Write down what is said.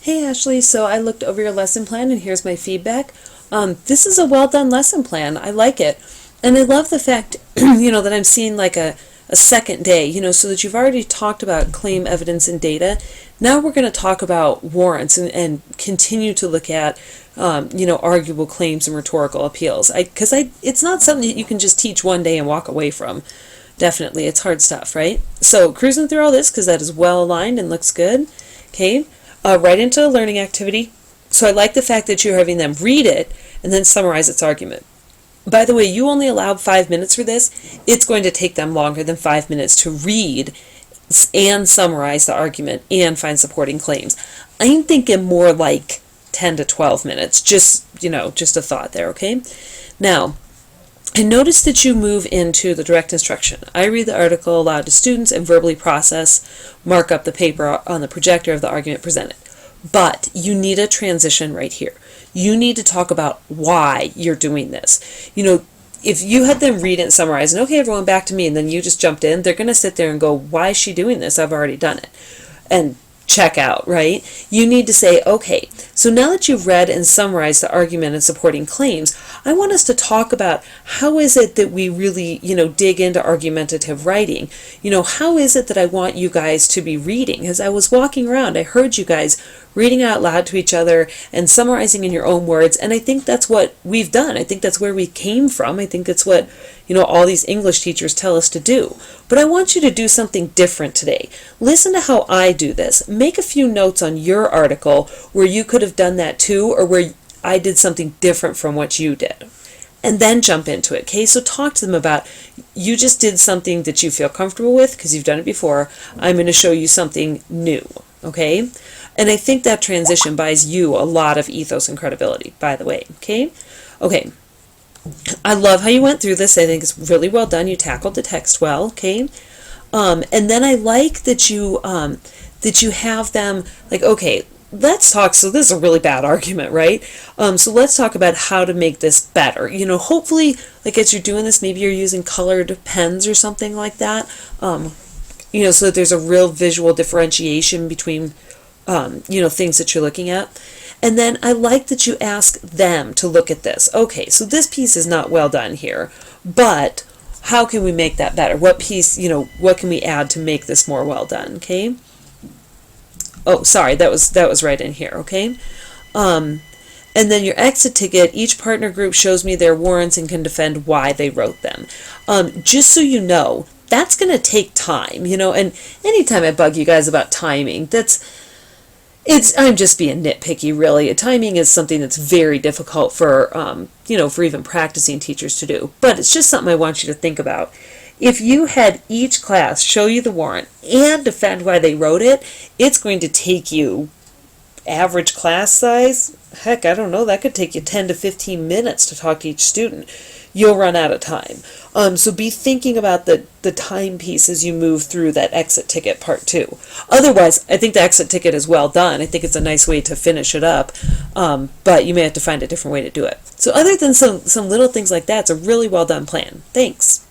Hey Ashley, so I looked over your lesson plan and here's my feedback. This is a well done lesson plan. I like it. And I love the fact, that I'm seeing like a second day, so that you've already talked about claim evidence and data. Now we're going to talk about warrants and continue to look at, arguable claims and rhetorical appeals. Because it's not something that you can just teach one day and walk away from. Definitely, it's hard stuff, right? So cruising through all this because that is well aligned and looks good. Okay. Right into a learning activity. So I like the fact that you're having them read it and then summarize its argument. By the way, you only allowed 5 minutes for this. It's going to take them longer than 5 minutes to read and summarize the argument and find supporting claims. I'm thinking more like 10 to 12 minutes. Just a thought there, okay? Now, I noticed that you move into the direct instruction. I read the article aloud to students and verbally process, mark up the paper on the projector of the argument presented. But you need a transition right here. You need to talk about why you're doing this. If you had them read it and summarize, and okay, everyone back to me, and then you just jumped in, they're going to sit there and go, why is she doing this? I've already done it. And check out, right? You need to say, okay, so now that you've read and summarized the argument and supporting claims, I want us to talk about how is it that we really, dig into argumentative writing. How is it that I want you guys to be reading? As I was walking around, I heard you guys reading out loud to each other and summarizing in your own words, and I think that's what we've done. I think that's where we came from. I think it's what, all these English teachers tell us to do. But I want you to do something different today. Listen to how I do this. Make a few notes on your article where you could have done that too, or where I did something different from what you did. And then jump into it, okay? So talk to them about, you just did something that you feel comfortable with because you've done it before. I'm going to show you something new, okay? And I think that transition buys you a lot of ethos and credibility, by the way, okay? Okay. I love how you went through this. I think it's really well done. You tackled the text well, okay? And then I like that you have them like, okay, let's talk. So this is a really bad argument, right? So let's talk about how to make this better. Hopefully, like as you're doing this, maybe you're using colored pens or something like that. So that there's a real visual differentiation between, things that you're looking at. And then I like that you ask them to look at this. Okay, so this piece is not well done here, but how can we make that better? What piece, what can we add to make this more well done, okay? Oh, sorry, that was right in here, okay? And then your exit ticket, each partner group shows me their warrants and can defend why they wrote them. Just so you know, that's going to take time, and anytime I bug you guys about timing, I'm just being nitpicky, really. Timing is something that's very difficult for, for even practicing teachers to do. But it's just something I want you to think about. If you had each class show you the warrant and defend why they wrote it, it's going to take you average class size. Heck, I don't know, that could take you 10 to 15 minutes to talk to each student. You'll run out of time. So be thinking about the time piece as you move through that exit ticket part 2. Otherwise, I think the exit ticket is well done. I think it's a nice way to finish it up, but you may have to find a different way to do it. So other than some little things like that, it's a really well done plan. Thanks.